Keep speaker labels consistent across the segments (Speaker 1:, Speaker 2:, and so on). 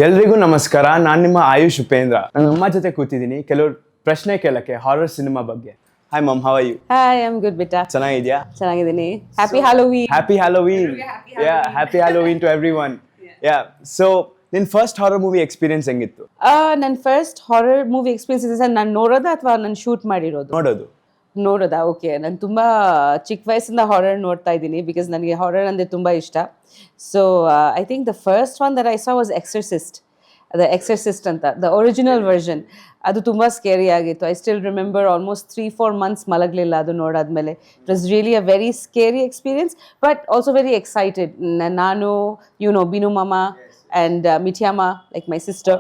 Speaker 1: ಎಲ್ರಿಗೂ ನಮಸ್ಕಾರ. ನಾನು ನಿಮ್ಮ ಆಯುಷ್ ಉಪೇಂದ್ರ. ನಾನು ಅಮ್ಮ ಜೊತೆ ಕೂತಿದ್ದೀನಿ ಕೆಲವರು ಪ್ರಶ್ನೆ ಕೇಳಕ್ಕೆ ಹಾರರ್ ಸಿನಿಮಾ ಬಗ್ಗೆ. Hi mum, how are you?
Speaker 2: Hi, I am good ಬಿಟಾ.
Speaker 1: ಚೆನ್ನಾಗಿದ್ಯಾ?
Speaker 2: ಚೆನ್ನಾಗಿದ್ದೀನಿ. Happy Halloween.
Speaker 1: Happy Halloween. Yeah, happy Halloween to everyone. Yeah, so ನಿನ್ ಫಸ್ಟ್ ಹಾರರ್ ಮೂವಿ ಎಕ್ಸ್ಪೀರಿಯನ್ಸ್ ಹೆಂಗಿತ್ತು?
Speaker 2: ನನ್ನ ಫಸ್ಟ್ ಹಾರರ್ ಮೂವಿ ಎಕ್ಸ್ಪೀರಿಯನ್ಸ್ ನಾನು ನೋಡೋದಾ ಅಥವಾ ನಾನು ಶೂಟ್ ಮಾಡಿರೋದು? ನೋಡೋದಾ? ಓಕೆ. ನಾನು ತುಂಬ ಚಿಕ್ಕ ವಯಸ್ಸಿಂದ ಹಾರರ್ ನೋಡ್ತಾ ಇದ್ದೀನಿ ಬಿಕಾಸ್ ನನಗೆ ಹಾರರ್ ಅಂದರೆ ತುಂಬ ಇಷ್ಟ. So I think the first one that I saw was Exorcist ಅಂತ, ದ ಒರಿಜಿನಲ್ ವರ್ಷನ್. ಅದು ತುಂಬ ಸ್ಕೇರಿ ಆಗಿತ್ತು. I still remember almost 3-4 months ಮಲಗಲಿಲ್ಲ ಅದು ನೋಡಾದ್ಮೇಲೆ. It was really a very scary experience but also very excited. ನಾನು ಬಿನು ಮಾಮ and Mithyama, like my sister,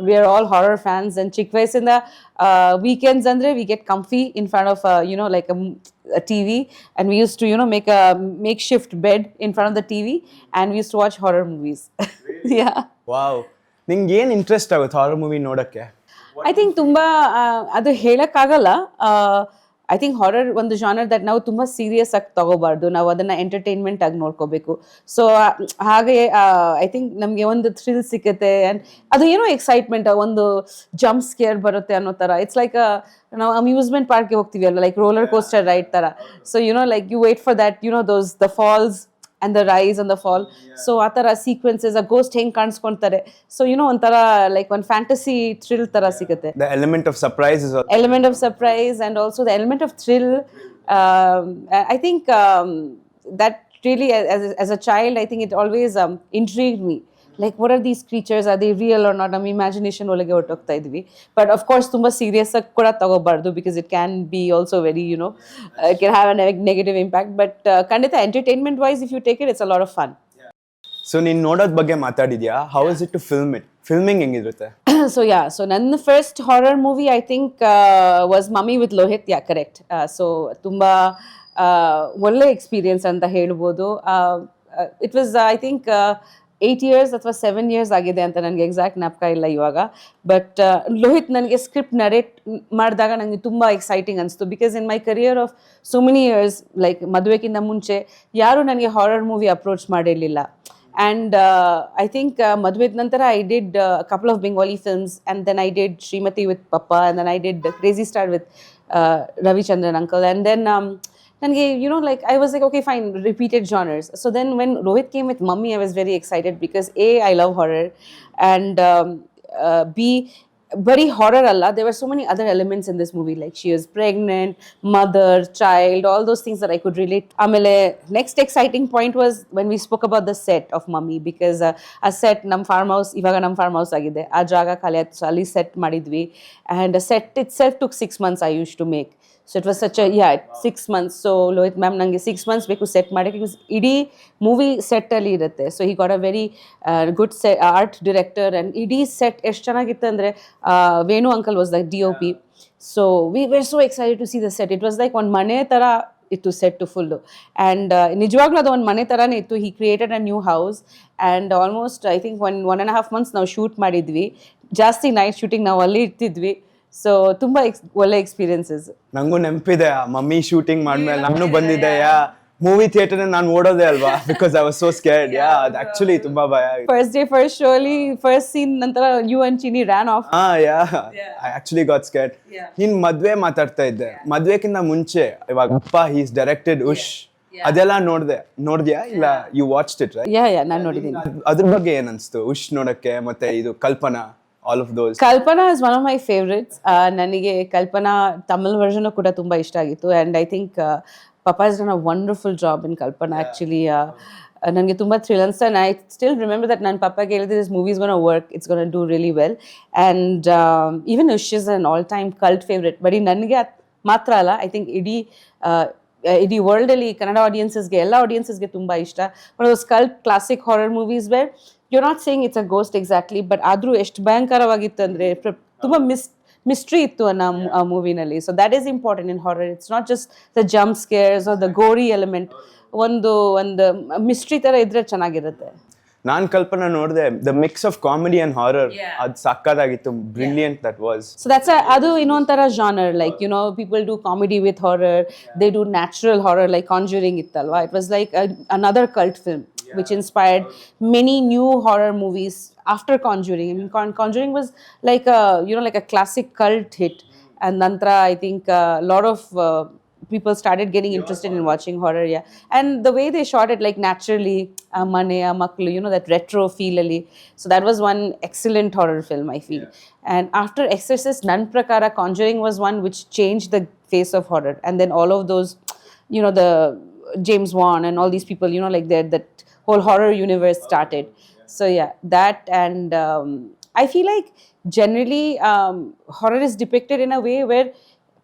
Speaker 2: we are all horror fans. And chick vayassinda weekends andre we get comfy in front of like a TV, and we used to make a makeshift bed in front of the TV, and we used to watch horror movies. Yeah.
Speaker 1: Wow. ನಿಂಗೆ ಏನು interest ಆಗುತ್ತೆ horror movie ನೋಡಕ್ಕೆ?
Speaker 2: I think ತುಂಬಾ ಅದು ಹೇಳಕ್ಕಾಗಲ್ಲ. I think horror ಒಂದು genre that ನಾವು ತುಂಬ ಸೀರಿಯಸ್ ಆಗಿ ತಗೋಬಾರ್ದು, ನಾವು ಅದನ್ನು ಎಂಟರ್ಟೈನ್ಮೆಂಟ್ ಆಗಿ ನೋಡ್ಕೋಬೇಕು. ಸೊ ಹಾಗೆ ಐ ಥಿಂಕ್ ನಮಗೆ ಒಂದು ಥ್ರಿಲ್ ಸಿಗುತ್ತೆ, ಆ್ಯಂಡ್ ಅದು ಏನೋ ಎಕ್ಸೈಟ್ಮೆಂಟ್, ಒಂದು ಜಂಪ್ ಸ್ಕೇರ್ ಬರುತ್ತೆ ಅನ್ನೋ ಥರ. ಇಟ್ಸ್ ಲೈಕ್ ನಾವು ಅಮ್ಯೂಸ್ಮೆಂಟ್ ಪಾರ್ಕ್ಗೆ ಹೋಗ್ತೀವಿ ಅಲ್ಲ, ಲೈಕ್ ರೋಲರ್ ಕೋಸ್ಟರ್ ರೈಡ್ ಥರ. So like you wait for that those the falls and the rise and the fall. So ಆ ಥರ ಸೀಕ್ವೆನ್ಸಸ್, ಆ ಗೋಸ್ಟ್ ಹೆಂಗೆ ಕಾಣಿಸ್ಕೊಳ್ತಾರೆ, ಸೊ ಒಂಥರ ಲೈಕ್ ಒಂದು ಫ್ಯಾಂಟಸಿ ಥ್ರಿಲ್ ಥರ ಸಿಗುತ್ತೆ.
Speaker 1: The element of surprise is
Speaker 2: element of surprise and also the element of thrill. I think that really as a child, I think it always intrigued me. Like, what are these creatures? Are they real or not? ನಮ್ಮ imagination ಒಳಗೆ ಹೊರಟೋಗ್ತಾ ಇದ್ವಿ. But of course ತುಂಬ serious ಆಗಿ ಕೂಡ ತಗೋಬಾರ್ದು because it can be also very it can have a negative impact. But ಖಂಡಿತ entertainment wise if you take it, it's a lot of fun.
Speaker 1: So ನೀನು ನೋಡೋದ್ ಬಗ್ಗೆ ಮಾತಾಡಿದ್ಯಾ, how is it to film it? Filming ಹೆಂಗಿರುತ್ತೆ?
Speaker 2: So ನನ್ನ first horror movie I think was Mummy with Lohith. Yeah, correct. So ತುಂಬ ಒಳ್ಳೆ experience ಅಂತ ಹೇಳ್ಬೋದು. It was I think 8 years ಅಥವಾ 7 years ಆಗಿದೆ ಅಂತ ನನಗೆ ಎಕ್ಸಾಕ್ಟ್ ಜ್ಞಾಪಕ ಇಲ್ಲ ಇವಾಗ. ಬಟ್ ಲೋಹಿತ್ ನನಗೆ ಸ್ಕ್ರಿಪ್ಟ್ ನರೇಟ್ ಮಾಡಿದಾಗ ನನಗೆ ತುಂಬ ಎಕ್ಸೈಟಿಂಗ್ ಅನಿಸ್ತು because in my career of so many years, like ಮದುವೆಗಿಂತ ಮುಂಚೆ ಯಾರೂ ನನಗೆ ಹಾರರ್ ಮೂವಿ ಅಪ್ರೋಚ್ ಮಾಡಿರಲಿಲ್ಲ. ಆ್ಯಂಡ್ ಐ ಥಿಂಕ್ ಮದುವೆದ ನಂತರ I did couple of Bengali films, and then I did Srimathi with papa, and then I did Crazy Star with Ravichandran uncle, and then ನನಗೆ like I was like, okay fine, repeated genres. So then when Rohit came with Mummy, I was very excited because A, I love horror, and B, very horror alla, there were so many other elements in this movie, like she was pregnant, mother, child, all those things that I could relate. Amele next exciting point was when we spoke about the set of Mummy, because a set nam farm house ivaga nam farm house agide, a jaga khali ayitu, ali set madidvi, and a set itself took 6 months I used to make. So it was such a 6 months. So Lohit ma'am nange 6 months ಬೇಕು set ಮಾಡಕ್ಕೆ, because ಇಡೀ movie set ಅಲ್ಲಿ ಇರುತ್ತೆ. So he got a very good art director, and ಇಡೀ set ಎಷ್ಟು ಚೆನ್ನಾಗಿತ್ತು ಅಂದರೆ Venu uncle was the DOP. So we were so excited to see the set. It was like ಒಂದು ಮನೆ ಥರ ಇತ್ತು ಸೆಟ್ಟು ಫುಲ್ಲು, ಆ್ಯಂಡ್ ನಿಜವಾಗ್ಲೂ ಅದು ಒಂದು ಮನೆ ಥರನೇ ಇತ್ತು. ಹಿ created a new house, and almost I think 1.5 months ನಾವು ಶೂಟ್ ಮಾಡಿದ್ವಿ. ಜಾಸ್ತಿ ನೈಟ್ ಶೂಟಿಂಗ್ ನಾವು ಅಲ್ಲಿ ಇರ್ತಿದ್ವಿ. ಸೊ ತುಂಬ ಒಳ್ಳೆ ಎಕ್ಸ್ಪೀರಿಯನ್ಸಸ್.
Speaker 1: ನಂಗೂ ನೆನಪಿದೆ, ಮಮ್ಮಿ ಶೂಟಿಂಗ್ ಮಾಡ್ಮೇಲೆ ನಾನು ಬಂದಿದ್ದೆ. ಮೂವಿ ಥಿಯೇಟರ್ ನಾನು ಓಡೋದೇ ಅಲ್ವಾ, because I was so scared. ಅದು ಆಕ್ಚುಲಿ ತುಂಬಾ ಭಯ.
Speaker 2: ಫಸ್ಟ್ ಡೇ ಫಸ್ಟ್ ಶೋ ಅಲ್ಲಿ ಫಸ್ಟ್ ಸೀನ್ ನಂತರ you and Chini ran off.
Speaker 1: I actually got scared. ನೀನ್ ಮದ್ವೆ ಮಾತಾಡ್ತಾ ಇದ್ದೆ, ಮದ್ವೆಕ್ಕಿಂತ ಮುಂಚೆ ಇವಾಗ ಅಪ್ಪ ಹೀಸ್ ಡೈರೆಕ್ಟೆಡ್ ಉಶ್, ಅದೆಲ್ಲ ನೋಡ್ದ್ಯಾ ಇಲ್ಲ? You watched it right?
Speaker 2: Yeah ನಾನು ನೋಡಿದ್ದೀನಿ.
Speaker 1: ಅದ್ರ ಬಗ್ಗೆ ಏನ್ ಅನ್ಸ್ತು ಉಶ್ ನೋಡಕ್ಕೆ? ಮತ್ತೆ ಇದು ಕಲ್ಪನಾ, all of those.
Speaker 2: Kalpana is one of my favorites. ನನಗೆ ಕಲ್ಪನಾ ತಮಿಳ್ ವರ್ಷನ್ ಕೂಡ ತುಂಬ ಇಷ್ಟ ಆಗಿತ್ತು, and I think Papa has done a wonderful job in Kalpana. Actually ನನಗೆ ತುಂಬ ಥ್ರಿಲ್ ಅನ್ಸ್ತಾ. ಐ ಸ್ಟಿಲ್ ರಿಮೆಂಬರ್ ದಟ್ ನನ್ನ ಪಪ್ಪಗೆ ಹೇಳಿದ್ರೆ this movie is gonna work, it's gonna do really well, and even Ushh is an all time cult favourite. ಬರೀ ನನಗೆ ಮಾತ್ರ ಅಲ್ಲ, ಐ ಥಿಂಕ್ ಇಡೀ ವರ್ಲ್ಡಲ್ಲಿ ಕನ್ನಡ ಆಡಿಯನ್ಸಸ್ಗೆ, ಎಲ್ಲ ಆಡಿಯನ್ಸಸ್ಗೆ ತುಂಬ ಇಷ್ಟ. One of those cult classic horror movies where you're not saying it's a ghost exactly, but ಆದರೂ ಎಷ್ಟು ಭಯಂಕರವಾಗಿತ್ತು ಅಂದರೆ ತುಂಬ ಮಿಸ್ಟ್ರಿ ಇತ್ತು ಆ ಮೂವಿನಲ್ಲಿ. So that is important in horror. It's not just the jump scares or the gory element. ಒಂದು mystery ಥರ ಇದ್ರೆ ಚೆನ್ನಾಗಿರುತ್ತೆ.
Speaker 1: ನಾನು ಕಲ್ಪನಾ ನೋಡಿದೆ, the mix of comedy and horror, ಅದು ಸಕ್ಕತ್ತಾಗಿತ್ತು. Brilliant that was.
Speaker 2: So that's ಅದು ಇನ್ನೊಂಥರ genre, like people do comedy with horror, they do natural horror, like Conjuring ಇತ್ತಲ್ವಾ. It was like another cult film. which inspired many new horror movies after Conjuring. I mean, Conjuring was like a, you know, like a classic cult hit, and Nantra, I think a lot of people started getting interested in watching horror. Yeah, and the way they shot it, like naturally, mane maklu, you know, that retro feel ali. So that was one excellent horror film, I feel. And after Exorcist, nan prakara, Conjuring was one which changed the face of horror. And then all of those, you know, the James Wan and all these people, you know, like that whole horror universe started. So yeah, that. And I feel like generally horror is depicted in a way where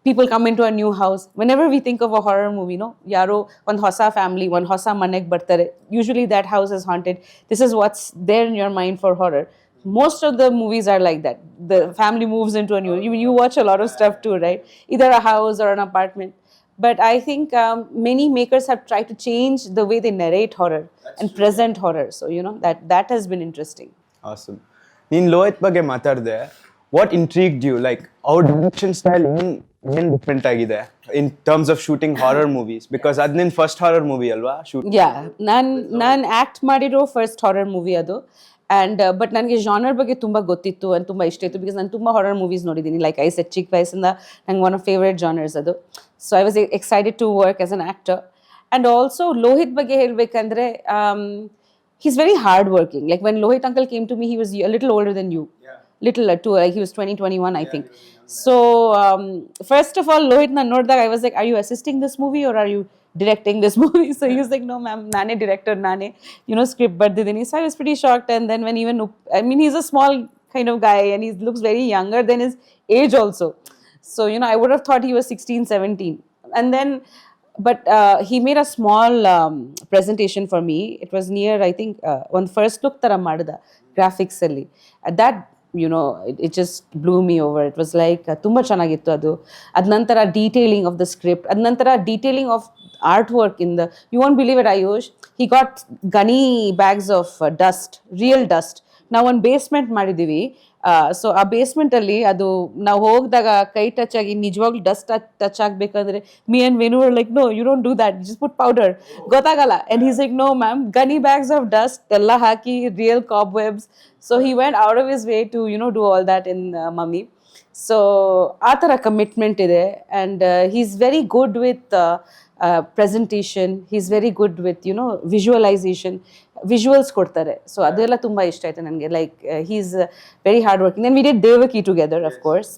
Speaker 2: people come into a new house. Whenever we think of a horror movie, no, yaro one hosa family, one hosa manek bartare, usually that house is haunted. This is what's there in your mind for horror. Most of the movies are like that. The family moves into a new, you watch a lot of stuff too, right? Either a house or an apartment. But I think many makers have tried to change the way they narrate horror and present horror. So you know, that has been interesting.
Speaker 1: Awesome. ನೀನ್ ಲೋಹಿತ್ ಬಗ್ಗೆ ಮಾತಾಡಿದೆ. What ಇಂಟ್ರೀಗ್ಡ್ you, like ಅವ್ರ direction style ಏನ್ different ಆಗಿದೆ in terms of shooting horror movies? Because ಅದ್ ನಿನ್ first horror movie ಅಲ್ವಾ shoot?
Speaker 2: ಯಾ, ನಾನು ಆಕ್ಟ್ ಮಾಡಿರೋ ಫಸ್ಟ್ ಹಾರರ್ ಮೂವಿ ಅದು. ಆ್ಯಂಡ್ ಬಟ್ ನನಗೆ ಜಾನರ್ ಬಗ್ಗೆ ತುಂಬ ಗೊತ್ತಿತ್ತು ಆ್ಯಂಡ್ ತುಂಬ ಇಷ್ಟ ಇತ್ತು, ಬಿಕಾಸ್ ನಾನು ತುಂಬ ಹಾರರ್ ಮೂವೀಸ್ ನೋಡಿದ್ದೀನಿ. ಲೈಕ್ ಐ ಸೆಟ್ ಚಿಕ್ಕ ವಯಸ್ಸಿಂದ ನಂಗೆ ಒನ್ ಆಫ್ ಫೇವ್ರೆಟ್ ಜಾನರ್ಸ್ ಅದು. So I was excited to work as an actor. And also Lohith ಬಗ್ಗೆ ಹೇಳಬೇಕಂದ್ರೆ, he's very hard working. Like when Lohit uncle came to me, he was a little older than you. Little too, like he was 21, I think. So first of all, Lohit na nodದಾಗ I was like, are you assisting this movie or are you directing this movie? So he was like, no ma'am, nane director, nane, you know, script bardidini. So I was pretty shocked. And then when even, I mean, he's a small kind of guy and he looks very younger than his age also. So you know, I would have thought he was 16, 17. And then but he made a small presentation for me. It was near, I think, one first look tara madida graphics alli. That, you know, it just blew me over. It was like tumba chanagittu adu. Ad nantara detailing of the script, ad nantara detailing of artwork in the, you won't believe it, Ayush, he got gunny bags of dust, real dust. ನಾವು ಒಂದು basement ಮಾಡಿದ್ದೀವಿ. So ಆ ಬೇಸ್ಮೆಂಟಲ್ಲಿ ಅದು ನಾವು ಹೋಗಿದಾಗ ಕೈ touch ಆಗಿ ನಿಜವಾಗ್ಲೂ dust touch ಆಗಬೇಕಂದ್ರೆ me and Venu like, no you don't do that, just put powder, ಗೊತ್ತಾಗಲ್ಲ. And he's like, no ma'am, gunny bags of dust ಎಲ್ಲ ಹಾಕಿ real cobwebs. So he went out of his way to, you know, do all that in Mummy. So ಆ ಥರ commitment ಇದೆ. And he is very good with presentation. He's very good with, you know, visualization. Visuals ಕೊಡ್ತಾರೆ. So ಅದೆಲ್ಲ ತುಂಬ ಇಷ್ಟ ಆಯ್ತು ನನಗೆ. Like he's very hard working. Then we did Devaki together, of course.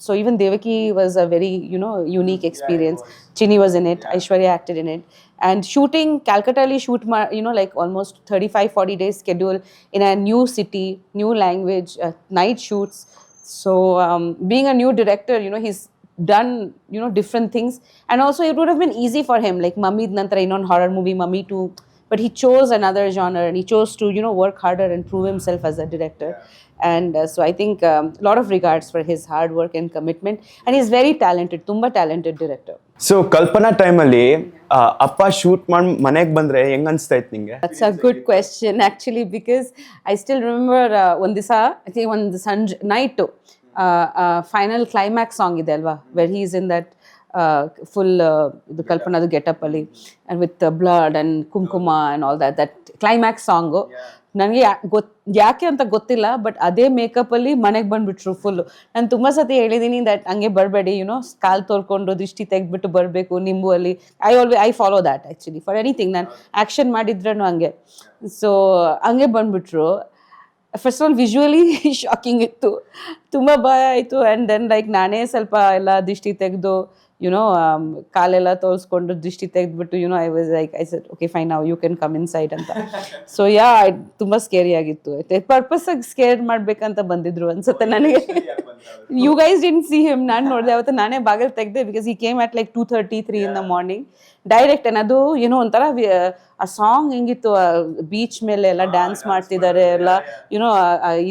Speaker 2: So even Devaki was a very, you know, unique experience. Chini was in it, Aishwarya acted in it. And shooting, Calcutta li shoot, you know, like almost 35-40 days schedule in a new city, new language, night shoots. So being a new director, you know, he's done, you know, different things. And also it would have been easy for him, like Mummy nantara inon horror movie Mummy too, but he chose another genre and he chose to, you know, work harder and prove himself as a director. And so I think a lot of regards for his hard work and commitment, and he's very talented, tumba talented director.
Speaker 1: So Kalpana ಟೈಮಲ್ಲಿ ಅಪ್ಪ shoot ಮಾಡಿ ಮನೆಗೆ ಬಂದ್ರೆ ಹೆಂಗ್ ಅನ್ಸ್ತಾ ಇತ್ತು ನಿಂಗೆ?
Speaker 2: That's a good question actually, because I still remember one disa, I think one night final climax song ಇದೆ ಅಲ್ವಾ, where he is in that full the Kalpanadu getup ಅಲ್ಲಿ, and with the blood and kumkuma and all that climax song. ನನಗೆ ಯಾಕೆ ಅಂತ ಗೊತ್ತಿಲ್ಲ, but ಅದೇ makeup ಅಲ್ಲಿ ಮನೆಗೆ ಬಂದ್ಬಿಟ್ರು ಫುಲ್ಲು. ನಾನು ತುಂಬ ಸತಿ ಹೇಳಿದ್ದೀನಿ ದಟ್ ಹಂಗೆ ಬರಬೇಡಿ, ಯುನೋ, ಕಾಲು ತೊಳ್ಕೊಂಡು ದೃಷ್ಟಿ ತೆಗೆದ್ಬಿಟ್ಟು ಬರಬೇಕು ನಿಂಬು ಅಲ್ಲಿ. I follow that actually for anything. ನಾನು ಆ್ಯಕ್ಷನ್ ಮಾಡಿದ್ರೂ ಹಂಗೆ. ಸೊ ಹಂಗೆ ಬಂದ್ಬಿಟ್ರು. First of all visually shocking ಇತ್ತು, ತುಂಬ ಭಯ ಆಯಿತು. ಆ್ಯಂಡ್ ದೆನ್ ಲೈಕ್ ನಾನೇ ಸ್ವಲ್ಪ ಎಲ್ಲ ದೃಷ್ಟಿ ತೆಗೆದು, ಯುನೋ, ಕಾಲೆಲ್ಲ ತೋರಿಸ್ಕೊಂಡು ದೃಷ್ಟಿ ತೆಗೆದ್ಬಿಟ್ಟು, you know, I was like, I said okay fine, ನಾವು you can come inside ಅಂತ. ಸೊ ಯಾ, ತುಂಬ ಸ್ಕೇರಿ ಆಗಿತ್ತು. ಪರ್ಪಸ್ಸಾಗಿ ಸ್ಕೇರ್ ಮಾಡ್ಬೇಕಂತ ಬಂದಿದ್ರು ಅನ್ಸುತ್ತೆ ನನಗೆ. You guys didn't see him. ನಾನು ನೋಡಿದೆ ಅವತ್ತು, ನಾನೇ ಬಾಗಿಲು ತೆಗೆದೆ, because he came at like 2:33 in the morning direct. ಅದು ಏನೋ ಒಂಥರ ಆ ಸಾಂಗ್ ಹೆಂಗಿತ್ತು, ಬೀಚ್ ಮೇಲೆ ಎಲ್ಲ ಡ್ಯಾನ್ಸ್ ಮಾಡ್ತಿದ್ದಾರೆ ಎಲ್ಲ, ಯುನೋ,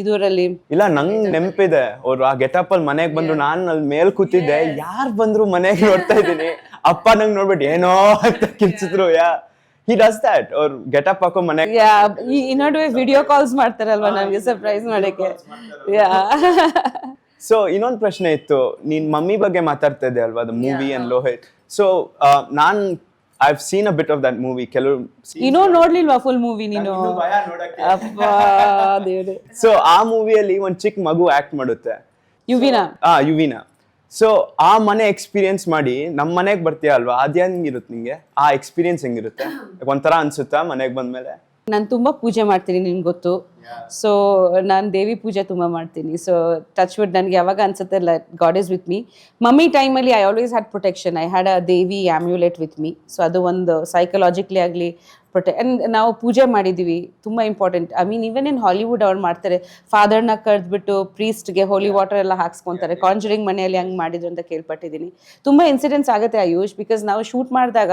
Speaker 2: ಇದರಲ್ಲಿ. ಇಲ್ಲ,
Speaker 1: ನಂಗೆ ನೆನಪಿದೆ, ಅವ್ರು ಆ ಗೆಟಪ್ ಅಲ್ಲಿ ಮನೆಗೆ ಬಂದ್ರು, ನಾನು ಅಲ್ಲಿ ಮೇಲ್ ಕೂತಿದ್ದೆ, ಯಾರು ಬಂದ್ರು ಮನೆಗೆ ನೋಡ್ತಾ ಇದ್ದೀನಿ, ಅಪ್ಪ ನಂಗೆ ನೋಡ್ಬಿಟ್ಟು ಏನೋ ಅಂತ ಕಿರ್ಚಿದ್ರು. ಯಾ, he does that, ಅವ್ರು ಗೆಟಪ್ ಹಾಕೋ ಮನೆಗೆ.
Speaker 2: ಯಾ, ಈ ನಡುವೆ ವಿಡಿಯೋ ಕಾಲ್ಸ್ ಮಾಡ್ತಾರಲ್ವಾ ನಮ್ಗೆ ಸರ್ಪ್ರೈಸ್ ಮಾಡಕ್ಕೆ. ಯಾ.
Speaker 1: ಸೊ ಇನ್ನೊಂದು ಪ್ರಶ್ನೆ ಇತ್ತು, ನೀನ್ ಮಮ್ಮಿ ಬಗ್ಗೆ ಮಾತಾಡ್ತಾ ಇದ್ದೆ ಅಲ್ವಾ, the movie and Lohith. So ನಾನ್ I've seen a bit of that movie. ಕೆಲವು
Speaker 2: ಇನ್ನೂ ನೋಡ್ಲಿಲ್ವಾ ಫುಲ್ ಮೂವಿ ನೀನು?
Speaker 1: ಇನ್ನೂ ಭಯ ನೋಡಕ್ಕೆ.
Speaker 2: ಅಪ್ಪಾ ದೇವ್ರೆ.
Speaker 1: ಸೊ ಆ ಮೂವಿಯಲ್ಲಿ ಒಂದ್ ಚಿಕ್ಕ ಮಗು ಆಕ್ಟ್ ಮಾಡುತ್ತೆ,
Speaker 2: ಯುವಿನಾ.
Speaker 1: ಯುವಿನ. ಸೊ ಆ ಮನೆ ಎಕ್ಸ್ಪೀರಿಯನ್ಸ್ ಮಾಡಿ ನಮ್ಮ ಮನೆಗೆ ಬರ್ತೀಯ ಅಲ್ವಾ, ಅದ್ ಹೆಂಗಿರುತ್ತೆ ನಿಂಗೆ? ಆ ಎಕ್ಸ್ಪೀರಿಯನ್ಸ್ ಹೆಂಗಿರುತ್ತೆ? ಒಂಥರ ಅನ್ಸುತ್ತಾ ಮನೆಗೆ ಬಂದ್ಮೇಲೆ?
Speaker 2: ನಾನು ತುಂಬಾ ಪೂಜೆ ಮಾಡ್ತೀನಿ, ನಿನ್ಗೆ ಗೊತ್ತು. ಸೊ ನಾನು ದೇವಿ ಪೂಜೆ ತುಂಬಾ ಮಾಡ್ತೀನಿ. ಸೊ ಟಚ್ ವುಡ್ ನನಗೆ ಯಾವಾಗ ಅನ್ಸುತ್ತೆ God is with me. Mummy ಟೈಮಲ್ಲಿ I always had protection. I had a Devi amulet with me. So ಅದು ಒಂದು ಸೈಕಲಾಜಿಕಲಿ ಆಗಲಿ ಆ್ಯಂಡ್ ನಾವು ಪೂಜೆ ಮಾಡಿದ್ದೀವಿ, ತುಂಬ important. I mean even in Hollywood ಅವ್ರು ಮಾಡ್ತಾರೆ, ಫಾದರ್ನ ಕರೆದ್ಬಿಟ್ಟು ಪ್ರೀಸ್ಟ್ಗೆ ಹೋಲಿ ವಾಟರ್ ಎಲ್ಲ ಹಾಕ್ಸ್ಕೊತಾರೆ. ಕಾಂಜರಿಂಗ್ ಮನೆಯಲ್ಲಿ ಹಂಗೆ ಮಾಡಿದ್ರು ಅಂತ ಕೇಳ್ಪಟ್ಟಿದ್ದೀನಿ. ತುಂಬ ಇನ್ಸಿಡೆಂಟ್ಸ್ ಆಗುತ್ತೆ ಆಯುಷ್, ಬಿಕಾಸ್ ನಾವು ಶೂಟ್ ಮಾಡಿದಾಗ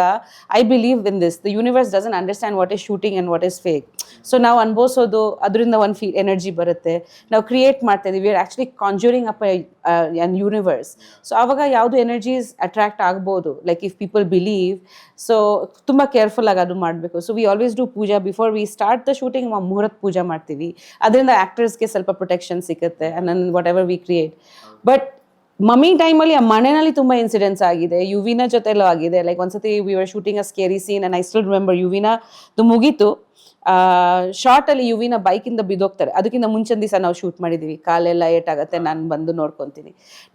Speaker 2: I believe in this, the universe doesn't understand what is shooting and what is fake. So ನಾವು ಅನ್ಭವಿಸೋದು ಅದರಿಂದ ಒಂದು ಎನರ್ಜಿ ಬರುತ್ತೆ. ನಾವು ಕ್ರಿಯೇಟ್ ಮಾಡ್ತಾ ಇದೀವಿ, we are actually conjuring up on universe. So ಆವಾಗ ಯಾವುದು ಎನರ್ಜೀಸ್ ಅಟ್ರಾಕ್ಟ್ ಆಗ್ಬೋದು, like if people believe. So ತುಂಬ ಕೇರ್ಫುಲ್ ಆಗಿ ಅದು ಮಾಡಬೇಕು. So we always do puja before we start the shooting. Muhurta puja ಮಾಡ್ತೀವಿ, ಅದರಿಂದ ಆ್ಯಕ್ಟರ್ಸ್ಗೆ ಸ್ವಲ್ಪ ಪ್ರೊಟೆಕ್ಷನ್ ಸಿಗುತ್ತೆ and whatever we create. But Mummy ಟೈಮಲ್ಲಿ ಆ ಮನೆಯಲ್ಲಿ ತುಂಬ ಇನ್ಸಿಡೆಂಟ್ಸ್ ಆಗಿದೆ, ಯುವಿನ ಜೊತೆಲೂ ಆಗಿದೆ. ಲೈಕ್ ಒಂದ್ಸತಿ we were shooting a scary scene and I still remember ಯುವಿನದು ಮುಗೀತು, ಶಾರ್ಟಲ್ಲಿ ಯುವಿನ ಬೈಕಿಂದ ಬಿದ್ದೋಗ್ತಾರೆ. ಅದಕ್ಕಿಂತ ಮುಂಚಿನ ದಿವಸ ನಾವು ಶೂಟ್ ಮಾಡಿದ್ದೀವಿ, ಕಾಲೆಲ್ಲ ಏಟಾಗುತ್ತೆ, ನಾನು ಬಂದು ನೋಡ್ಕೊತೀನಿ.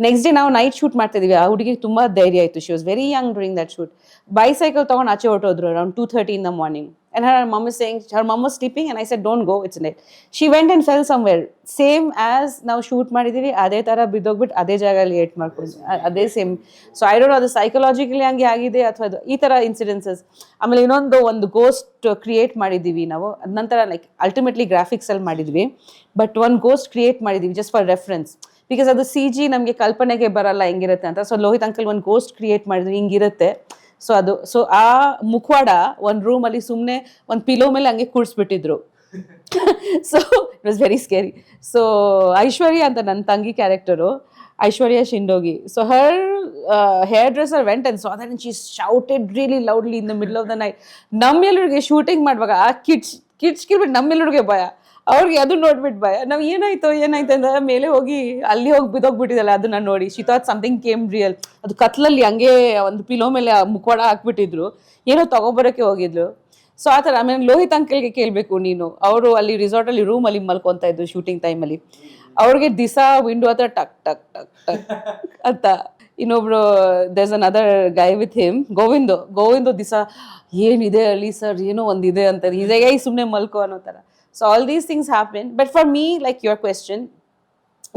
Speaker 2: ನೆಕ್ಸ್ಟ್ ಡೇ ನಾವು ನೈಟ್ ಶೂಟ್ ಮಾಡ್ತಿದ್ದೀವಿ. ಆ ಹುಡುಗಿಗೆ ತುಂಬ ಧೈರ್ಯ ಆಯಿತು, she was very Young during that shoot. Bicycle ತೊಗೊಂಡು ಆಚೆ ಹೊರಟೋದ್ರು around 2:30 in the morning. And her mom is saying, her mom was sleeping and I said, don't go, it's late. She went and fell somewhere. Same as ನಾವು shoot ಮಾಡಿದ್ದೀವಿ, ಅದೇ ಥರ ಬಿದ್ದೋಗ್ಬಿಟ್ಟು ಅದೇ ಜಾಗದಲ್ಲಿ eight ಮಾಡ್ಕೊಂಡು ಅದೇ same. So I don't know ಅದು psychologically ಹಂಗೆ ಆಗಿದೆ ಅಥವಾ ಅದು ಈ ಥರ ಇನ್ಸಿಡೆನ್ಸಸ್. ಆಮೇಲೆ ಒಂದು ಗೋಸ್ಟ್ ಕ್ರಿಯೇಟ್ ಮಾಡಿದ್ದೀವಿ ನಾವು, ಅದ ನಂತರ ಲೈಕ್ ಅಲ್ಟಿಮೇಟ್ಲಿ ಗ್ರಾಫಿಕ್ಸಲ್ಲಿ ಮಾಡಿದ್ವಿ. ಬಟ್ ಒಂದು ಗೋಸ್ಟ್ ಕ್ರಿಯೇಟ್ ಮಾಡಿದ್ದೀವಿ ಜಸ್ಟ್ ಫಾರ್ ರೆಫರೆನ್ಸ್, ಬಿಕಾಸ್ ಅದು CG ನಮಗೆ ಕಲ್ಪನೆಗೆ ಬರಲ್ಲ ಹೆಂಗಿರುತ್ತೆ ಅಂತ. ಸೊ ಲೋಹಿತ್ ಅಂಕಲ್ ಒಂದು ಗೋಸ್ಟ್ ಕ್ರಿಯೇಟ್ ಮಾಡಿದ್ವಿ, ಹಿಂಗಿರುತ್ತೆ. ಸೊ ಆ ಮುಖವಾಡ ಒಂದು ರೂಮಲ್ಲಿ ಸುಮ್ಮನೆ ಒಂದು ಪಿಲೋ ಮೇಲೆ ಹಂಗೆ ಕೂಡಿಸ್ಬಿಟ್ಟಿದ್ರು. So it was very scary. So Aishwarya ಅಂತ ನನ್ನ ತಂಗಿ character, Aishwarya Shindogi. So her hairdresser went and saw that and she shouted really loudly in the middle of the night. ನಮ್ಮೆಲ್ಲರಿಗೆ ಶೂಟಿಂಗ್ ಮಾಡುವಾಗ ಆ ಕಿಡ್ಸ್ಕಿಲ್ಬಿಟ್ಟು ನಮ್ಮೆಲ್ಲರಿಗೆ ಭಯ, ಅವ್ರಿಗೆ ಅದು ನೋಡ್ಬಿಟ್ಟು ಭಯ. ನಾವು ಏನಾಯ್ತು ಅಂತ ಮೇಲೆ ಹೋಗಿ ಬಿದ್ದೋಗ್ಬಿಟ್ಟಿದ್ದಲ್ಲ, ಅದನ್ನ ನೋಡಿ she thought something came real. ಅದು ಕತ್ಲಲ್ಲಿ ಹಂಗೆ ಒಂದು ಪಿಲೋ ಮೇಲೆ ಮುಖವಾಡ ಹಾಕ್ಬಿಟ್ಟಿದ್ರು, ಏನೋ ತಗೊಬರೋಕ್ಕೆ ಹೋಗಿದ್ರು. ಸೊ ಆ ಥರ. ಆಮೇಲೆ ಲೋಹಿತ್ ಅಂಕಲ್ಗೆ ಕೇಳಬೇಕು ನೀನು, ಅವರು ಅಲ್ಲಿ ರಿಸಾರ್ಟಲ್ಲಿ ರೂಮಲ್ಲಿ ಮಲ್ಕೊತಾ ಇದ್ರು ಶೂಟಿಂಗ್ ಟೈಮಲ್ಲಿ. ಅವ್ರಿಗೆ ದಿಸ ವಿಂಡೋ ಹತ್ರ ಟಕ್ ಟಕ್ ಟಕ್ ಟಕ್ ಅಂತ. ಇನ್ನೊಬ್ರು there's another guy with him, Govindu ದಿಸ ಏನಿದೆ ಅಲ್ಲಿ ಸರ್, ಏನೋ ಒಂದಿದೆ ಅಂತಾರೆ, ಇದೇ ಸುಮ್ಮನೆ ಮಲ್ಕೋ ಅನ್ನೋ ಥರ. So all these things happen. But for me, like your question,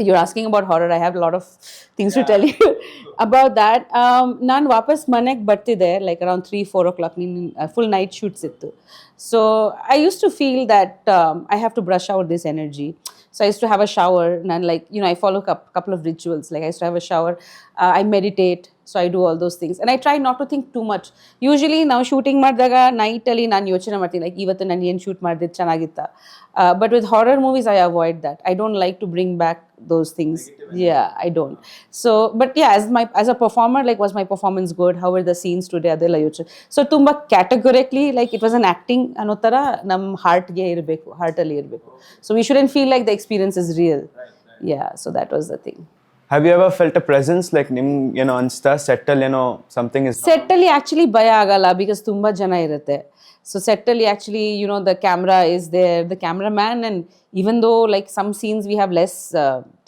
Speaker 2: you're asking about horror. I have a lot of things to tell you about that. Naan wapas manek bartide like around 3-4 o'clock. Full night shoots ittu. So I used to feel that I have to brush out this energy. So I used to have a shower and like, I follow a couple of rituals. Like I used to have a shower, I meditate. So I do all those things and I try not to think too much. Usually now shooting ಮಾಡಿದಾಗ night ಅಲ್ಲಿ ನಾನು ಯೋಚನೆ ಮಾಡ್ತೀನಿ, like ಇವತ್ತು ನಾನು ಏನು shoot ಮಾಡಿದ್ರೆ ಚೆನ್ನಾಗಿತ್ತಾ. But with horror movies I avoid that. I don't like to bring back those things. Yeah, I don't. So but yeah, as a performer, like was my performance good? How were the scenes today? ಅದೆಲ್ಲ ಯೋಚನೆ. So ತುಂಬಾ categorically like it was an acting ಅನ್ನೋ ಥರ ನಮ್ಮ ಹಾರ್ಟ್ಗೆ ಇರಬೇಕು, ಹಾರ್ಟಲ್ಲಿ ಇರಬೇಕು. So we shouldn't feel like the experience is real. Yeah, so that was the thing.
Speaker 1: Have you ever felt a presence like ಅನ್ಸ್ತಾ ಸೆಟ್ಟಲ್ಲಿ something is
Speaker 2: ಸೆಟ್ಟಲ್ಲಿ actually ಭಯ ಆಗಲ್ಲ, ಬಿಕಾಸ್ ತುಂಬ ಜನ ಇರುತ್ತೆ. ಸೊ ಸೆಟ್ಟಲ್ಲಿ actually the camera is there, the cameraman, and even though like some scenes we have less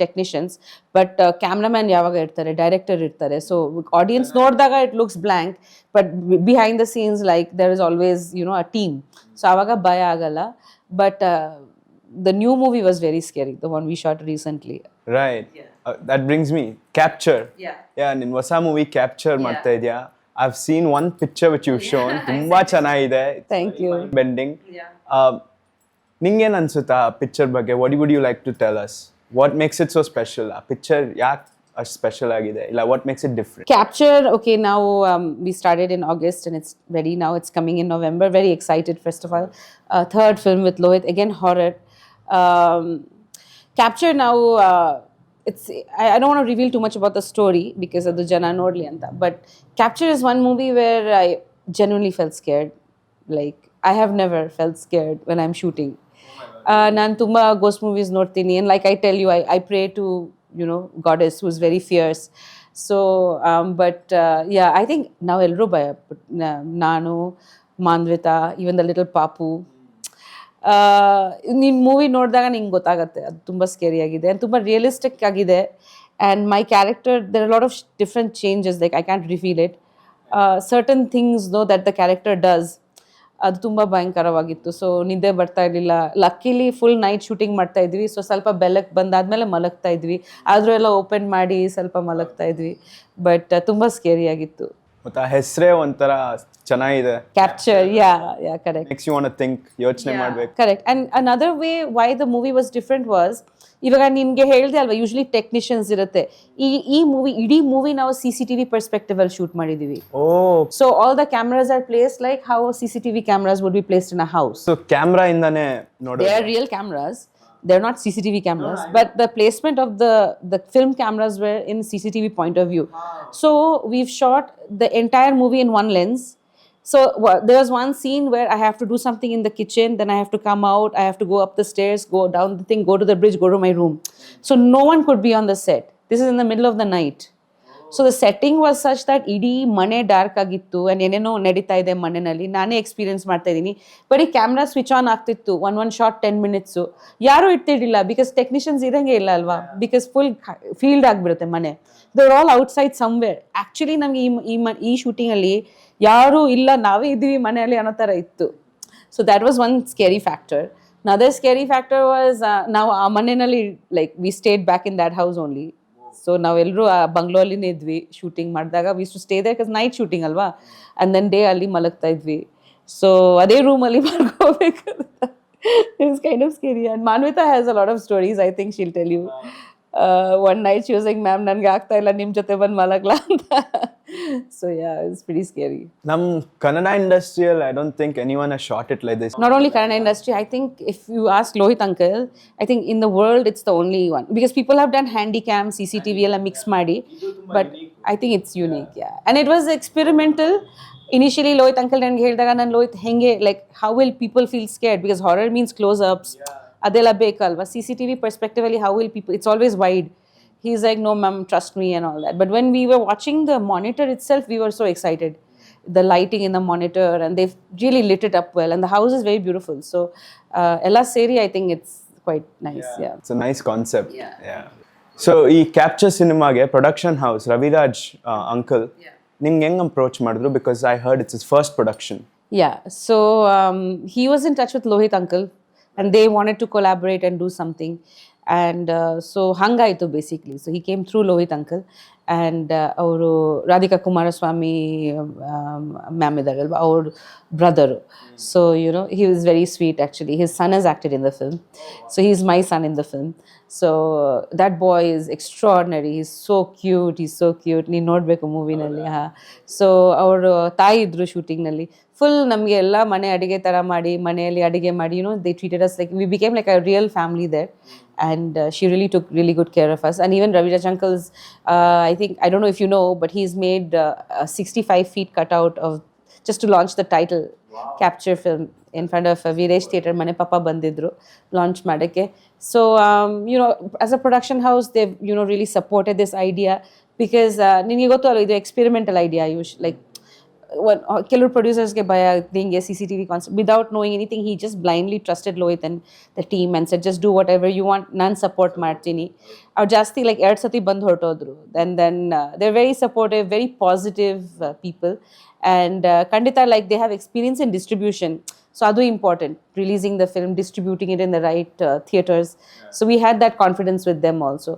Speaker 2: technicians, but cameraman ಯಾವಾಗ ಇರ್ತಾರೆ, ಡೈರೆಕ್ಟರ್ ಇರ್ತಾರೆ. ಸೊ ಆಡಿಯನ್ಸ್ ನೋಡಿದಾಗ it looks blank, but behind the scenes like there is always a team. So ಆವಾಗ ಭಯ ಆಗಲ್ಲ. But the new movie was very scary, the one we shot recently.
Speaker 1: Right. That brings me Capture.
Speaker 2: Yeah,
Speaker 1: ನಿನ್ ಹೊಸ movie Capture ಮಾಡ್ತಾ ಇದೀಯಾ? I've seen one picture which you've shown. ತುಂಬಾ ಚೆನ್ನಾಗಿದೆ.
Speaker 2: Thank you.
Speaker 1: Bending. ನಿಂಗೇನ್ ಅನ್ಸುತ್ತಾ ಪಿಕ್ಚರ್ ಬಗ್ಗೆ? What would you like to tell us? What makes it so special? ಆ picture ಯಾಕೆ ಅಷ್ಟು ಸ್ಪೆಷಲ್ ಆಗಿದೆ? ಇಲ್ಲ, what makes it different?
Speaker 2: Capture, okay, now we started in August and it's ready now. It's coming in November. Very excited, first of all. Third film with Lohit, again horror. Capture now, I don't want to reveal too much about the story because adu jana nodli anta, but Capture is one movie where I genuinely felt scared. Like I have never felt scared when I'm shooting. Nan tumba ghost movies nodtini, and like I tell you, I pray to goddess who's very fierce. So but yeah, I think now elru bhaya nanu Manvita, even the little Papu. ನೀನು movie ನೋಡಿದಾಗ ನಿಂಗೆ ಗೊತ್ತಾಗುತ್ತೆ ಅದು ತುಂಬ scary ಆಗಿದೆ ತುಂಬ realistic ಆಗಿದೆ and my character there are lot of different changes like I can't refeel it certain things no that the character does ಅದು ತುಂಬ ಭಯಂಕರವಾಗಿತ್ತು ಸೊ ನಿದ್ದೆ ಬರ್ತಾ ಇರಲಿಲ್ಲ ಲಕ್ಕಿಲಿ ಫುಲ್ ನೈಟ್ ಶೂಟಿಂಗ್ ಮಾಡ್ತಾ ಇದ್ವಿ ಸೊ ಸ್ವಲ್ಪ ಬೆಳಕು ಬಂದಾದ್ಮೇಲೆ ಮಲಗ್ತಾ ಇದ್ವಿ ಆದರೂ ಎಲ್ಲ ಓಪನ್ ಮಾಡಿ ಸ್ವಲ್ಪ ಮಲಗ್ತಾ ಇದ್ವಿ ಬಟ್ ತುಂಬ ಸ್ಕೇರಿ ಆಗಿತ್ತು
Speaker 1: ಮತ್ತು ಆ ಹೆಸರೇ ಒಂಥರ ಚೆನ್ನಾಗಿದೆ
Speaker 2: Capture yeah correct
Speaker 1: makes you want to think ಯೋಚನೆ ಮಾಡಬೇಕು
Speaker 2: correct and another way why the movie was different was ಇವಾಗ ನಿಮಗೆ ಹೇಳಿದೆ ಅಲ್ವಾ ಯೂಶ್ವಲಿ ಟೆಕ್ನಿಷಿಯನ್ಸ್ ಇರುತ್ತೆ ಈ ಮೂವಿ ಇಡೀ ಮೂವಿ ನಾವು CCTV ಪರ್ಸ್ಪೆಕ್ಟಿವ್ ಅಲ್ಲಿ ಶೂಟ್ ಮಾಡಿದೀವಿ so all the cameras are place like how CCTV cameras would be placed in a house
Speaker 1: so camera ಇಂದಾನೆ ನೋಡಿ
Speaker 2: they are real cameras they're not CCTV cameras, but the placement of the film cameras were in CCTV point of view. So we've shot the entire movie in one lens. So there was one scene where I have to do something in the kitchen, then I have to come out, I have to go up the stairs, go down the thing, go to the bridge, go to my room. So no one could be on the set. This is in the middle of the night. So the setting was such that ಇಡೀ ಮನೆ dark ಆಗಿತ್ತು and ಏನೇನೋ ನಡೀತಾ ಇದೆ ಮನೆಯಲ್ಲಿ ನಾನೇ experience ಮಾಡ್ತಾ ಇದ್ದೀನಿ ಬರೀ ಕ್ಯಾಮ್ರಾ ಸ್ವಿಚ್ ಆನ್ ಆಗ್ತಿತ್ತು ಒನ್ ಶಾರ್ಟ್ 10 minutes ಯಾರೂ ಇರ್ತಿರ್ಲಿಲ್ಲ ಬಿಕಾಸ್ ಟೆಕ್ನಿಷಿಯನ್ಸ್ ಇರಂಗೆ ಇಲ್ಲ ಅಲ್ವಾ ಬಿಕಾಸ್ ಫುಲ್ ಫೀಲ್ಡ್ ಆಗಿಬಿಡುತ್ತೆ ಮನೆ there all outside somewhere actually ನಮಗೆ ಈ ಶೂಟಿಂಗಲ್ಲಿ ಯಾರೂ ಇಲ್ಲ ನಾವೇ ಇದ್ದೀವಿ ಮನೆಯಲ್ಲಿ ಅನ್ನೋ ಥರ ಇತ್ತು so that was one scary factor another scary factor was ನಾವು ಆ ಮನೆಯಲ್ಲಿ like we stayed back in that house only so ನಾವೆಲ್ಲರೂ ಆ ಬಂಗ್ಲೋರ್ಲಿನೇ ಇದ್ವಿ ಶೂಟಿಂಗ್ ಮಾಡಿದಾಗ we to stay there because night shooting ಅಲ್ವಾ ಆ್ಯಂಡ್ ದೆನ್ ಡೇ ಅಲ್ಲಿ ಮಲಗ್ತಾ ಇದ್ವಿ ಸೊ ಅದೇ ರೂಮಲ್ಲಿ ಮಲ್ಕೋಬೇಕು it's kind of scary and Manvitha has a lot of stories I think she'll tell you one night she was like ma'am ನನಗೆ ಆಗ್ತಾ ಇಲ್ಲ ನಿಮ್ಮ ಜೊತೆ ಬಂದು ಮಲಗ್ಲಾ ಅಂತ so yeah it's pretty scary
Speaker 1: ನಮ್ಮ ಕನ್ನಡ ಇಂಡಸ್ಟ್ರಿಯಲ್ಲಿ I don't think anyone has shot it like this
Speaker 2: not only Kannada industry, I think if you ask Lohit uncle, I think in the world it's the only one because people have done handycam, CCTV ಎಲ್ಲ mix ಮಾಡಿ but I think it's unique, yeah. And it was experimental. Initially Lohit uncle ನನಗೆ ಹೇಳಿದಾಗ ನಾನು Lohit ಹೆಂಗೆ like how will people feel scared because horror means close ups ಅದೆಲ್ಲ ಬೇಕಲ್ವಾ CCTV perspective ಅಲ್ಲಿ how will people, it's always wide. He's like no ma'am trust me and all that but when we were watching the monitor itself we were so excited, the lighting in the monitor and they've really lit it up well and the house is very beautiful so ella seri I think it's quite nice. Yeah
Speaker 1: it's a nice concept. Yeah so ee capture cinema ge production house Raviraj uncle ninge heng approach madidru because I heard it's his first production.
Speaker 2: Yeah so he was in touch with Lohit uncle and they wanted to collaborate and do something and so hangaitu basically so he came through Lohit uncle and ಅವರು Radhika Kumaraswamy ma'am ಇದ್ದಾರಲ್ವಾ ಅವ್ರ brother so you know he was very sweet actually his son has acted in the film so he's my son in the film so that boy is extraordinary he's so cute ನೀನು ನೋಡಬೇಕು ಮೂವಿನಲ್ಲಿ so ಅವರು ತಾಯಿ ಇದ್ರು ಶೂಟಿಂಗ್ನಲ್ಲಿ full ನಮಗೆ ಎಲ್ಲ ಮನೆ ಅಡುಗೆ ಥರ ಮಾಡಿ ಮನೆಯಲ್ಲಿ ಅಡುಗೆ ಮಾಡಿ you know they treated us like we became like a real family there and she really took really good care of us and even Raviraj uncle's I think I don't know if you know but he's made a 65 feet cutout of just to launch the title capture film in front of Viresh theatre mane papa bandidru launch madake so you know as a production house they've you know really supported this idea because ninge gottu allo idu experimental idea Ayush like ಕೆಲವರು ಪ್ರೊಡ್ಯೂಸರ್ಸ್ಗೆ ಭಯ ಹಿಂಗೆ CCTV concept without knowing anything he just blindly trusted Lohith and the team and set just do whatever you want ನಾನು support ಮಾಡ್ತೀನಿ ಅವ್ರು ಜಾಸ್ತಿ like 2 ಸತಿ ಬಂದು ಹೊರಟೋದ್ರು then they are very supportive very positive people and ಖಂಡಿತ like they have experience in distribution so adu important releasing the film distributing it in the right theaters so we had that confidence with them also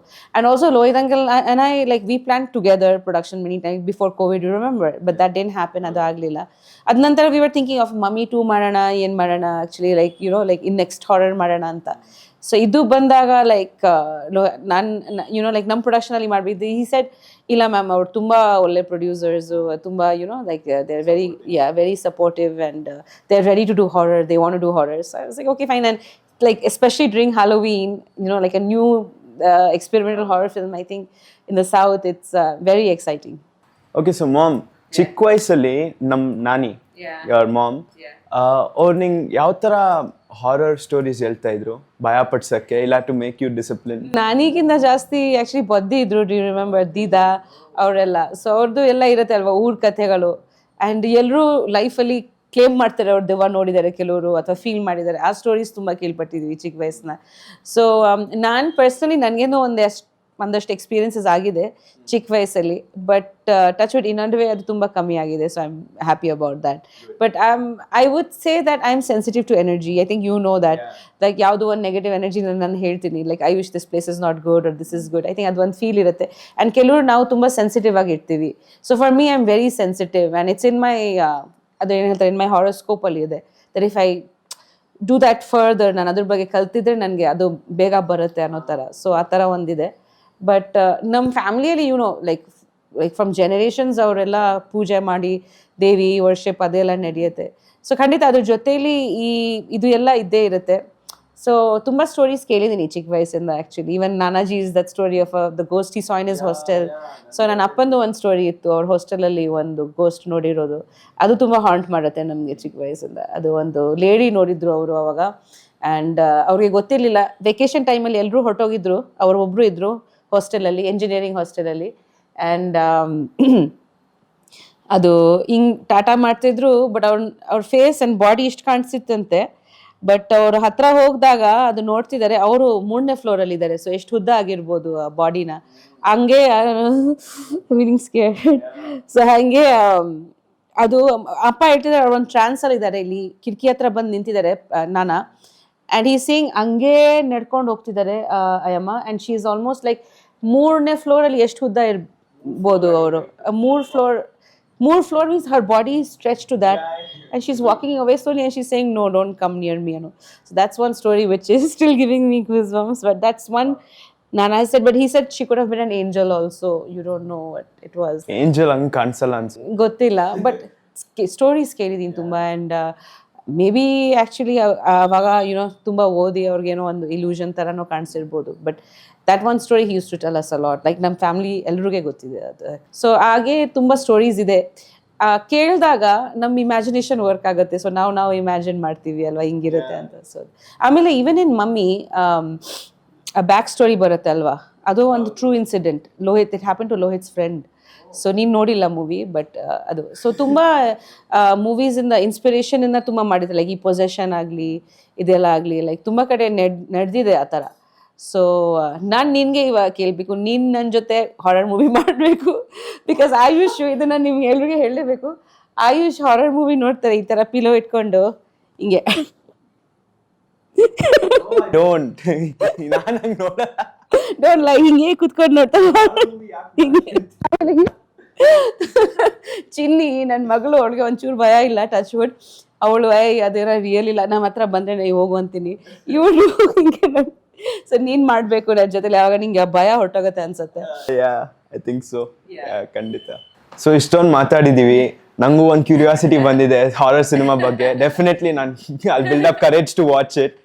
Speaker 2: Lohit uncle and I like we planned together production many times before COVID you remember but that didn't happen adu aglilla ad nantara we were thinking of Mummy 2 marana yen marana actually like you know like in next horror marana anta so idu bandaga like nan you know like nam production alli ಮಾಡಬಿದ್ದು he said ಇಲ್ಲ ma'am ಅವ್ರು ತುಂಬ ಒಳ್ಳೆ producers ತುಂಬ you know like they are very supportive and they are ready to do horror they want to do horror so I was like okay fine and like especially during Halloween you know like a new experimental horror film I think in the south it's very exciting.
Speaker 1: Okay so mom ಚಿಕ್ಕ ವಯಸ್ಸಲ್ಲಿ ನಮ್ಮ ನಾನಿ your mom ಅವ್ರು ನಿಂಗೆ ಯಾವ ಥರ horror stories ಹೇಳ್ತಾ ಇದ್ರು ಭಯ ಪಡ್ಸಕ್ಕೆ, ಇಲ್ಲ ಟು ಮೇಕ್ ಯು ಡಿಸಿಪ್ಲಿನ್.
Speaker 2: ನಾನೀಗಿಂತ ಜಾಸ್ತಿ ಆ್ಯಕ್ಚುಲಿ ಬದ್ದಿ ಇದ್ರು, ಡಿ ರಿಮೆಂಬರ್ ದೀದಾ ಅವರೆಲ್ಲ. ಸೊ ಅವ್ರದ್ದು ಎಲ್ಲ ಇರುತ್ತೆ ಅಲ್ವಾ ಊರ ಕಥೆಗಳು. ಆ್ಯಂಡ್ ಎಲ್ಲರೂ ಲೈಫಲ್ಲಿ ಕ್ಲೇಮ್ ಮಾಡ್ತಾರೆ ಅವ್ರು ದೆವ್ವ ನೋಡಿದ್ದಾರೆ ಕೆಲವರು ಅಥವಾ ಫೀಲ್ ಮಾಡಿದ್ದಾರೆ. ಆ ಸ್ಟೋರೀಸ್ ತುಂಬ ಕೇಳ್ಪಟ್ಟಿದ್ವಿ ಚಿಕ್ಕ ವಯಸ್ಸಿನ. ಸೊ ನಾನು ಪರ್ಸ್ನಲಿ ನನಗೇನೋ ಒಂದಷ್ಟು ಎಕ್ಸ್ಪೀರಿಯನ್ಸಸ್ ಆಗಿದೆ ಚಿಕ್ಕ ವಯಸ್ಸಲ್ಲಿ. ಬಟ್ ಟಚ್ ವುಡ್ ಇನ್ನೊಂದು ವೇ ಅದು ತುಂಬ ಕಮ್ಮಿ ಆಗಿದೆ. So I am happy about that. But I would say that I am sensitive to energy. I think you know that. Like ಯಾವುದೋ ಒಂದು ನೆಗೆಟಿವ್ ಎನರ್ಜಿ ನಾನು ಹೇಳ್ತೀನಿ, like I wish this place is not good or this is good. I think ಅದು ಒಂದು feel ಇರುತ್ತೆ. And ಕೆಲವರು ನಾವು ತುಂಬ ಸೆನ್ಸಿಟಿವ್ ಆಗಿ ಇರ್ತೀವಿ. So for me I am very sensitive and it's in my ಅದು ಏನು ಹೇಳ್ತಾರೆ ಇನ್ ಮೈ ಹಾರೋಸ್ಕೋಪಲ್ಲಿ ಇದೆ that if I do that further, ನಾನು ಅದ್ರ ಬಗ್ಗೆ ಕಲ್ತಿದ್ರೆ ನನಗೆ ಅದು ಬೇಗ ಬರುತ್ತೆ ಅನ್ನೋ ಥರ. ಸೊ ಆ ಥರ ಒಂದಿದೆ. ಬಟ್ ನಮ್ಮ ಫ್ಯಾಮಿಲಿಯಲ್ಲಿ ಲೈಕ್ ಫ್ರಮ್ ಜನರೇಷನ್ಸ್ ಅವರೆಲ್ಲ ಪೂಜೆ ಮಾಡಿ ದೇವಿ ವರ್ಷಿಪ್ ಅದೆಲ್ಲ ನಡೆಯುತ್ತೆ. ಸೊ ಖಂಡಿತ ಅದ್ರ ಜೊತೆಯಲ್ಲಿ ಇದು ಎಲ್ಲ ಇದ್ದೇ ಇರುತ್ತೆ. ಸೊ ತುಂಬ ಸ್ಟೋರೀಸ್ ಕೇಳಿದ್ದೀನಿ ಚಿಕ್ಕ ವಯಸ್ಸಿಂದ ಆ್ಯಕ್ಚುಲಿ. ಈವನ್ ನಾನಾಜಿ is that story of the ghost he saw in his hostel. So ನನ್ನ ಅಪ್ಪಂದು ಒಂದು ಸ್ಟೋರಿ ಇತ್ತು, ಅವ್ರ ಹಾಸ್ಟೆಲಲ್ಲಿ ಒಂದು ಗೋಸ್ಟ್ ನೋಡಿರೋದು. ಅದು ತುಂಬ ಹಾಂಟ್ ಮಾಡುತ್ತೆ ನಮಗೆ ಚಿಕ್ಕ ವಯಸ್ಸಿಂದ. ಅದು ಒಂದು ಲೇಡಿ ನೋಡಿದ್ರು ಅವರು ಅವಾಗ. ಆ್ಯಂಡ್ ಅವ್ರಿಗೆ ಗೊತ್ತಿರಲಿಲ್ಲ, ವೆಕೇಷನ್ ಟೈಮಲ್ಲಿ ಎಲ್ಲರೂ ಹೊರಟೋಗಿದ್ರು, ಅವರು ಒಬ್ಬರು ಇದ್ದರು ಹಾಸ್ಟೆಲಲ್ಲಿ, ಎಂಜಿನಿಯರಿಂಗ್ ಹಾಸ್ಟೆಲಲ್ಲಿ. ಆ್ಯಂಡ್ ಅದು ಹಿಂಗೆ ಟಾಟಾ ಮಾಡ್ತಿದ್ರು. ಬಟ್ ಅವ್ರ ಫೇಸ್ ಆ್ಯಂಡ್ ಬಾಡಿ ಇಷ್ಟು ಕಾಣಿಸಿತ್ತಂತೆ. ಬಟ್ ಅವ್ರ ಹತ್ರ ಹೋಗಿದಾಗ ಅದು ನೋಡ್ತಿದ್ದಾರೆ, ಅವರು 3ನೇ ಫ್ಲೋರಲ್ಲಿ ಇದ್ದಾರೆ. ಸೊ ಎಷ್ಟು ಉದ್ದ ಆಗಿರ್ಬೋದು ಆ ಬಾಡಿನ. ಹಂಗೆ ಮೀನಿಂಗ್ ಸ್ಕೇರ್ಡ್. ಸೊ ಹಾಗೆ ಅದು ಅಪ್ಪ ಹೇಳ್ತಿದ್ದಾರೆ, ಅವ್ರು ಒಂದು ಟ್ರಾನ್ಸಲ್ಲಿ ಇದ್ದಾರೆ, ಇಲ್ಲಿ ಕಿಟಕಿ ಹತ್ರ ಬಂದು ನಿಂತಿದ್ದಾರೆ ನಾನಾ. ಆ್ಯಂಡ್ ಈ ಸೀಯಿಂಗ್ ಹಂಗೆ ನಡ್ಕೊಂಡು ಹೋಗ್ತಿದ್ದಾರೆ ಅಯ್ಯಮ್ಮ. And she is almost like 3ನೇ ಫ್ಲೋರಲ್ಲಿ ಎಷ್ಟು ಉದ್ದ ಇರ್ಬೋದು ಅವರು. 3 floor means her body is stretched to that, and she's walking away slowly and she's saying no, don't come near me, So that's one story which is still giving me goosebumps. But that's one Nana said. But he said she could have been an angel also. You don't know what it was.
Speaker 1: Angel ang kansala ansu
Speaker 2: gottilla. But stories ಕೇಳಿದೀನಿ ತುಂಬಾ. And maybe actually ಅವಾಗ ತುಂಬ ಓದಿ ಅವ್ರಿಗೇನೋ ಒಂದು illusion ಥರನೋ ಕಾಣಿಸಿರ್ಬೋದು. But that one story he used to tell us a lot. Like ನಮ್ಮ ಫ್ಯಾಮಿಲಿ ಎಲ್ರಿಗೂ ಗೊತ್ತಿದೆ ಅದು. ಸೊ ಹಾಗೆ ತುಂಬ ಸ್ಟೋರೀಸ್ ಇದೆ. ಕೇಳಿದಾಗ ನಮ್ಮ ಇಮ್ಯಾಜಿನೇಷನ್ ವರ್ಕ್ ಆಗುತ್ತೆ. ಸೊ ನಾವು ಇಮ್ಯಾಜಿನ್ ಮಾಡ್ತೀವಿ ಅಲ್ವಾ ಹಿಂಗಿರುತ್ತೆ ಅಂತ. ಸೊ ಆಮೇಲೆ even in mummy back story ಬರುತ್ತೆ ಅಲ್ವಾ, ಅದು ಒಂದು true incident. Lohit, it happen to Lohit's friend. So ನೀನು ನೋಡಿಲ್ಲ ಮೂವಿ, ಬಟ್ ಅದು ಸೊ ತುಂಬ ಮೂವೀಸಿಂದ ಇನ್ಸ್ಪಿರೇಷನಿಂದ ತುಂಬ ಮಾಡಿದ್ದಾರೆ. ಲೈಕ್ ಈ ಪೊಸೆಷನ್ ಆಗಲಿ ಇದೆಲ್ಲ ಆಗಲಿ ಲೈಕ್ ತುಂಬ ಕಡೆ ನಡೆದಿದೆ ಆ ಥರ. ಸೊ ನಾನು ನಿನಗೆ ಇವಾಗ ಕೇಳಬೇಕು, ನೀನು ನನ್ನ ಜೊತೆ ಹಾರರ್ ಮೂವಿ ಮಾಡಬೇಕು. ಬಿಕಾಸ್ ಆಯುಷ್, ಇದನ್ನು ನಿಮ್ಗೆ ಎಲ್ರಿಗೂ ಹೇಳಲೇಬೇಕು, ಆಯುಷ್ ಹಾರರ್ ಮೂವಿ ನೋಡ್ತಾರೆ ಈ ಥರ ಪಿಲೋ ಇಟ್ಕೊಂಡು ಹಿಂಗೆ.
Speaker 1: ಡೋಂಟ್
Speaker 2: ಲೈಕ್ ಹಿಂಗೆ ಕುತ್ಕೊಂಡು ನೋಡ್ತಾರೆ. ಚಿನ್ನಿ ನನ್ನ ಮಗಳು, ಅವಳಿಗೆ ಒಂಚೂರು ಭಯ ಇಲ್ಲ, ಟಚ್ ವುಡ್. ಅವಳು ಅದೇನೋ ರಿಯಲ್ ಇಲ್ಲ, ನಮ್ಮ ಹತ್ರ ಬಂದರೆ ಹೋಗು ಅಂತೀನಿ. ಇವಳು ಹಿಂಗೆ ನೋಡಿ. ಸೊ ನೀನ್ ಮಾಡ್ಬೇಕು ನನ್ನ ಜೊತೆ, ಯಾವಾಗ ನಿಂಗೆ ಭಯ ಹೊರಟೋಗತ್ತೆ ಅನ್ಸುತ್ತೆ.
Speaker 1: ಐ ಥಿಂಕ್ ಸೊ, ಖಂಡಿತ. ಸೊ ಇಷ್ಟೊಂದು ಮಾತಾಡಿದೀವಿ, ನಂಗೂ ಒಂದು ಕ್ಯೂರಿಯಾಸಿಟಿ ಬಂದಿದೆ ಹಾರರ್ ಸಿನಿಮಾ ಬಗ್ಗೆ. ಡೆಫಿನೆಟ್ಲಿ ನಾನು I build up courage to watch it.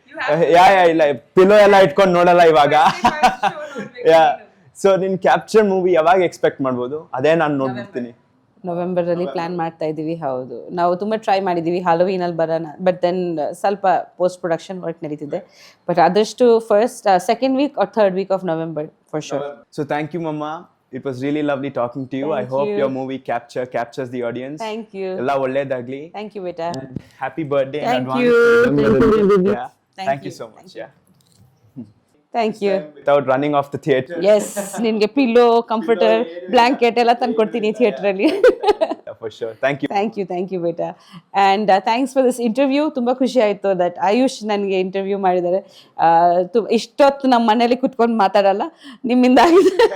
Speaker 1: ಇಲ್ಲ ಪಿಲೋ ಎಲ್ಲ ಇಟ್ಕೊಂಡು ನೋಡಲ್ಲ ಇವಾಗ. ಸೊ ನಿನ್ ಕ್ಯಾಪ್ಚರ್ ಮೂವಿ ಯಾವಾಗ ಎಕ್ಸ್ಪೆಕ್ಟ್ ಮಾಡ್ಬೋದು? ಅದೇ ನಾನು ನೋಡ್ಬಿಡ್ತೀನಿ.
Speaker 2: ನವೆಂಬರಲ್ಲಿ ಪ್ಲಾನ್ ಮಾಡ್ತಾ ಇದ್ದೀವಿ. ಹೌದು, ನಾವು ತುಂಬ ಟ್ರೈ ಮಾಡಿದ್ದೀವಿ ಹಾಲೋವೀನಲ್ಲಿ ಬರೋಣ. ಬಟ್ ದೆನ್ ಸ್ವಲ್ಪ ಪೋಸ್ಟ್ ಪ್ರೊಡಕ್ಷನ್ ವರ್ಕ್ ನಡೀತಿದೆ. ಬಟ್ ಆದಷ್ಟು first second week or third week of November for sure.
Speaker 1: So thank you ಮಮ್ಮ. It was really lovely talking to you. I hope your movie captures the audience.
Speaker 2: Thank you.
Speaker 1: Ella olledagli.
Speaker 2: Thank you, beta.
Speaker 1: Happy birthday in advance. Yeah. Thank you so much. Yeah.
Speaker 2: Thank you.
Speaker 1: Without running off the theatre.
Speaker 2: Yes, ನಿನಗೆ pillow, comforter, blanket ಎಲ್ಲ ತಂದು ಕೊಡ್ತೀನಿ ಥಿಯೇಟ್ರಲ್ಲಿ.
Speaker 1: For sure. Thank you
Speaker 2: beta. And thanks for this interview. ತುಂಬ ಖುಷಿ ಆಯಿತು that AYUSH ನನಗೆ interview ಮಾಡಿದ್ದಾರೆ. ಇಷ್ಟೊತ್ತು ನಮ್ಮ ಮನೇಲಿ ಕುತ್ಕೊಂಡು ಮಾತಾಡಲ್ಲ, ನಿಮ್ಮಿಂದ ಆಗಿದೆ.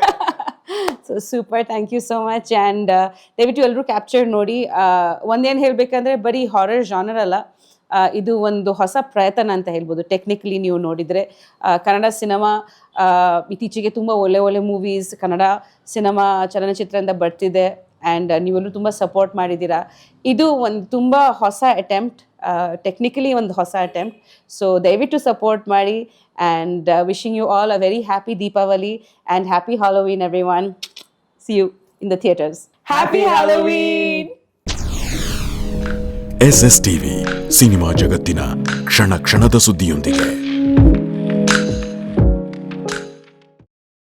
Speaker 2: So super, thank you so much. And ದಯವಿಟ್ಟು ಎಲ್ಲರೂ ಕ್ಯಾಪ್ಚರ್ ನೋಡಿ. ಒಂದೇನು ಹೇಳಬೇಕಂದ್ರೆ ಬರೀ ಹಾರರ್ ಜಾನರ್ ಅಲ್ಲ, ಇದು ಒಂದು ಹೊಸ ಪ್ರಯತ್ನ ಅಂತ ಹೇಳ್ಬೋದು. ಟೆಕ್ನಿಕಲಿ ನೀವು ನೋಡಿದರೆ ಕನ್ನಡ ಸಿನಿಮಾ ಇತ್ತೀಚೆಗೆ ತುಂಬ ಒಳ್ಳೆ ಮೂವೀಸ್ ಕನ್ನಡ ಸಿನಿಮಾ ಚಲನಚಿತ್ರದಿಂದ ಬರ್ತಿದೆ. ಆ್ಯಂಡ್ ನೀವೆಲ್ಲರೂ ತುಂಬ ಸಪೋರ್ಟ್ ಮಾಡಿದ್ದೀರಾ. ಇದು ಒಂದು ತುಂಬ ಹೊಸ ಅಟೆಂಪ್ಟ್, ಟೆಕ್ನಿಕಲಿ ಒಂದು ಹೊಸ ಅಟೆಂಪ್ಟ್. ಸೊ ದಯವಿಟ್ಟು ಸಪೋರ್ಟ್ ಮಾಡಿ. And wishing you all a very happy Deepavali and happy Halloween everyone. See you in the theaters. Happy Halloween!
Speaker 3: SStv cinema ಜಗತ್ತಿನ ಕ್ಷಣ ಕ್ಷಣದ ಸುದ್ದಿಯೊಂದಿಗೆ